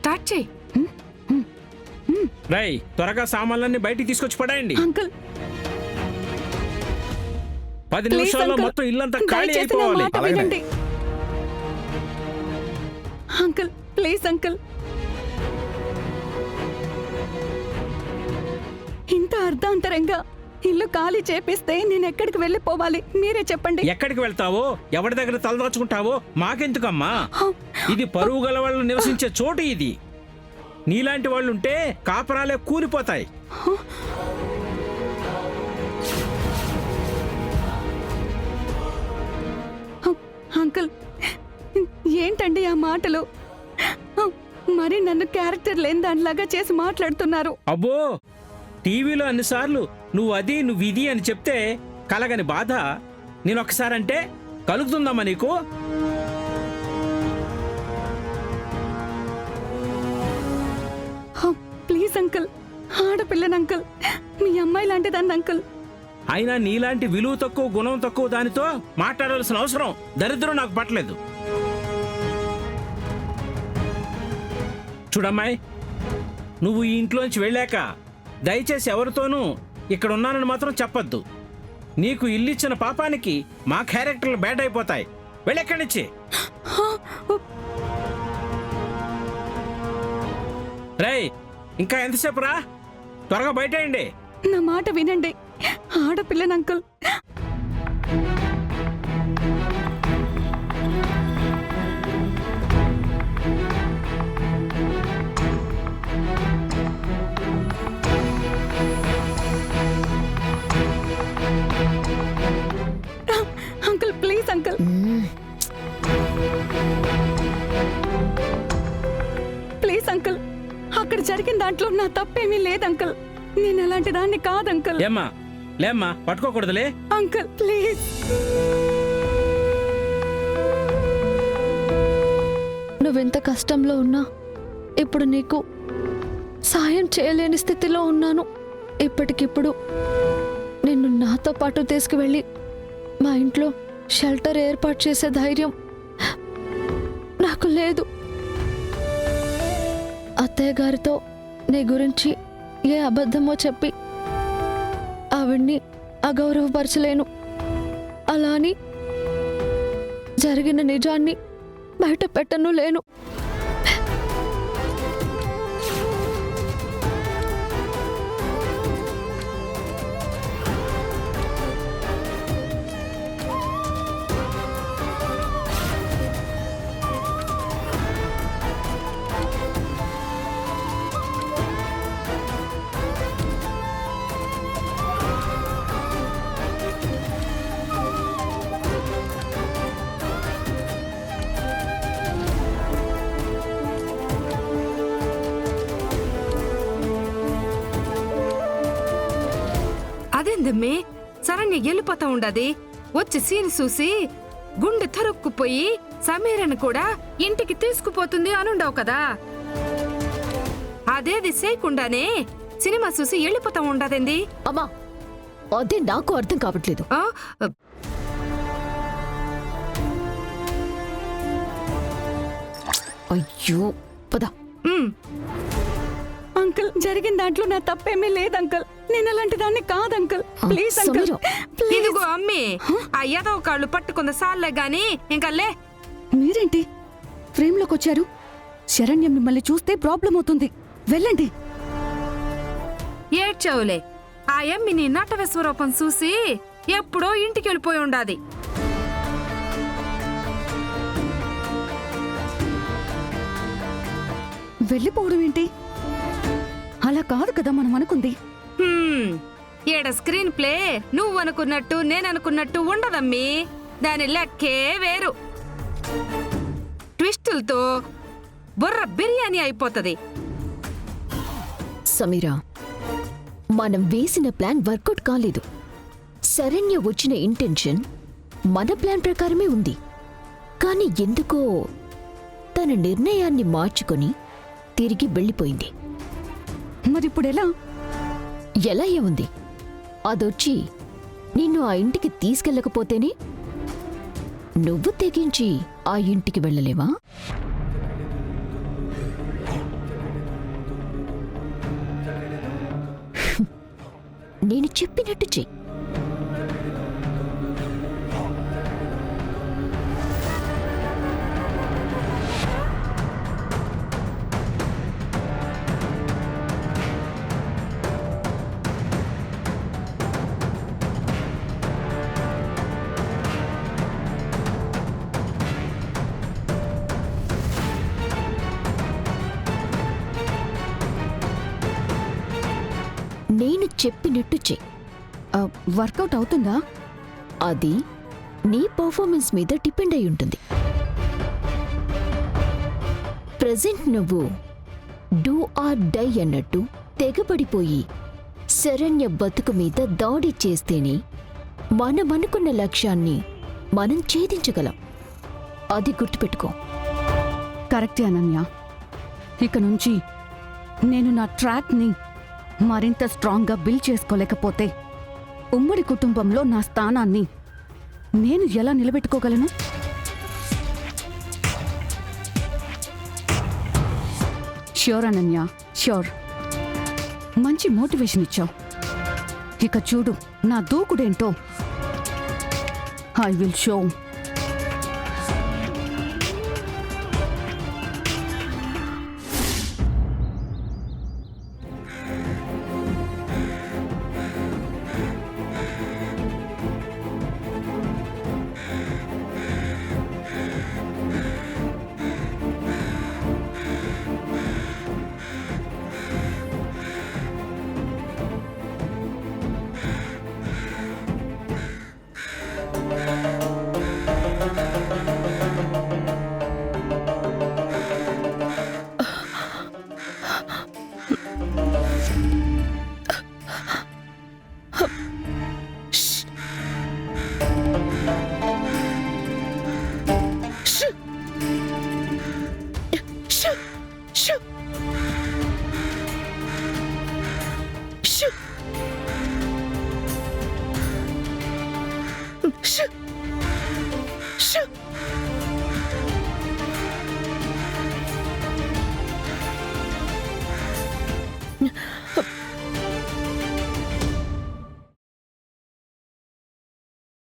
Start చేయి. రై త్వరగా సామాన్లన్నీ బయటికి తీసుకొచ్చి పడాయండి. అంకుల్ 10 ప్లీజ్ నిమిషాల్లో అంకుల్, మొత్తం ఇల్లంతా ఖాళీ దయచేసి నా అయిపోవాలి. మాట వినండి. అంకుల్ ప్లీజ్ అంకుల్, ఇంత అర్ధాంతరంగా ఇల్లు ఖాళీ చేపిస్తే నేను ఎక్కడికి వెళ్ళిపోవాలి మీరే చెప్పండి. ఎక్కడికి వెళ్తావో ఎవరి దగ్గర తలదాచుకుంటావో మాకెందుకమ్మా? ఇది పరువు గల వాళ్ళు నివసించే చోటు. ఇది నీలాంటి వాళ్ళుంటే కాపరాలే కూలిపోతాయి. అంకుల్ ఏంటండి ఆ మాటలు? మరి నన్ను క్యారెక్టర్ లేని దానిలాగా చేసి మాట్లాడుతున్నారు. అబ్బో, టీవీలో అన్నిసార్లు నువ్వు అది నువ్వు ఇది అని చెప్తే కలగని బాధ నేనొక్కసారంటే కలుగుతుందమ్మా నీకు? ప్లీజ్ అంకుల్, ఆడపిల్లని అంకుల్, మీ అమ్మాయి లాంటిదాన్ని అంకుల్. అయినా నీలాంటి విలువ తక్కువ గుణం తక్కువ దానితో మాట్లాడాల్సిన అవసరం దరిద్రం నాకు పట్టలేదు. చూడమ్మాయి, నువ్వు ఈ ఇంట్లోంచి వెళ్ళాక దయచేసి ఎవరితోనూ ఇక్కడ ఉన్నానని మాత్రం చెప్పొద్దు. నీకు ఇల్లిచ్చిన పాపానికి మా క్యారెక్టర్లు బ్యాడ్ అయిపోతాయి. వెళ్ళెక్కడి నుంచి. రేయ్, ఇంకా ఎంతసేపు రా? త్వరగా బయటేయండి. నా మాట వినండి, ఆడపిల్లని uncle. Uncle please uncle. Please uncle, అక్కడ జరిగిన దాంట్లో నా తప్పేమీ లేదు అంకుల్. నేను అలాంటి దాన్ని కాదు అంకుల్. ఏమ్మా లేమ్మా, పట్టుకోకూడదులే. Uncle please. నువ్వెంత కష్టంలో ఉన్నా ఇప్పుడు నీకు సాయం చేయలేని స్థితిలో ఉన్నాను. ఇప్పటికిప్పుడు నిన్ను నాతో పాటు తీసుకువెళ్ళి మా ఇంట్లో షెల్టర్ ఏర్పాటు చేసే ధైర్యం నాకు లేదు. అత్తయ్య గారితో నీ గురించి ఏ అబద్ధమో చెప్పి ఆవిడ్ని అగౌరవపరచలేను. అలా అని జరిగిన నిజాన్ని బయట పెట్టను లేను. అదేందమ్మే శరణ్య వెళ్ళిపోతా ఉండది. వచ్చి సీన్ చూసి గుండె తరుక్కుపోయి సమీరను కూడా ఇంటికి తీసుకుపోతుంది అనుండవు కదా. అదేది చేయకుండానే సినిమా చూసి వెళ్ళిపోతా ఉండదేంది? అమ్మా, అదే నాకు అర్థం కావట్లేదు. అయ్యో పద. అంకుల్ జరిగిన దాంట్లో నా తప్పేమీ లేదు అంకుల్. నేను అలాంటి దాన్ని కాదు అంకుల్. Please uncle please. ఇదిగో అమ్మి, ఆ ఎదవ కాళ్ళు పట్టుకున్న సార్లే గాని ఇంకా లే. మీరేంటి ఫ్రేమ్ లోకి వచ్చారు? శరణ్యం మిమ్మల్ని చూస్తే ప్రాబ్లం అవుతుంది. వెళ్ళండి. ఏడ్చావులే, ఆ ఎమ్మి నీ నట విశ్వరూపం చూసి ఎప్పుడో ఇంటికి వెళ్ళిపోయి ఉండాది. వెళ్ళిపోవడం ఏంటి? అలా కాదు కదా మనం అనుకుంది. ఏడ స్క్రీన్ ప్లే నువ్వు అనుకున్నట్టు నేననుకున్నట్టు ఉండదమ్మీ. దాని లెక్కే వేరు. ట్విస్టులతో బుర్ర బిర్యానీ అయిపోతది. సమీరా, మనం వేసిన ప్లాన్ వర్కౌట్ కాలేదు. శరణ్య వచ్చిన ఇంటెన్షన్ మన ప్లాన్ ప్రకారమే ఉంది. కానీ ఎందుకో తన నిర్ణయాన్ని మార్చుకొని తిరిగి వెళ్ళిపోయింది. మరిప్పుడెలా? ఎలా ఏముంది, అదొచ్చి నిన్ను ఆ ఇంటికి తీసుకెళ్ళకపోతేనే నువ్వు తెగించి ఆ ఇంటికి వెళ్ళలేవా? నేను చెప్పినట్టు చెయ్యి. నేను చెప్పినట్టు చెయ్యి. వర్కౌట్ అవుతుందా? అది నీ పర్ఫార్మెన్స్ మీద డిపెండ్ అయి ఉంటుంది. ప్రెజెంట్ నువ్వు డూ ఆర్ డై అన్నట్టు తెగబడిపోయి శరణ్య బతుకు మీద దాడి చేస్తేనే మనమనుకున్న లక్ష్యాన్ని మనం ఛేదించగలం. అది గుర్తుపెట్టుకో. కరెక్టే అనన్య. ఇక నుంచి నేను నా ట్రాక్ని మరింత స్ట్రాంగ్గా బిల్డ్ చేసుకోలేకపోతే ఉమ్మడి కుటుంబంలో నా స్థానాన్ని నేను ఎలా నిలబెట్టుకోగలను? Sure Ananya, sure. మంచి మోటివేషన్ ఇచ్చావు. ఇక చూడు నా దూకుడేంటో. I will show.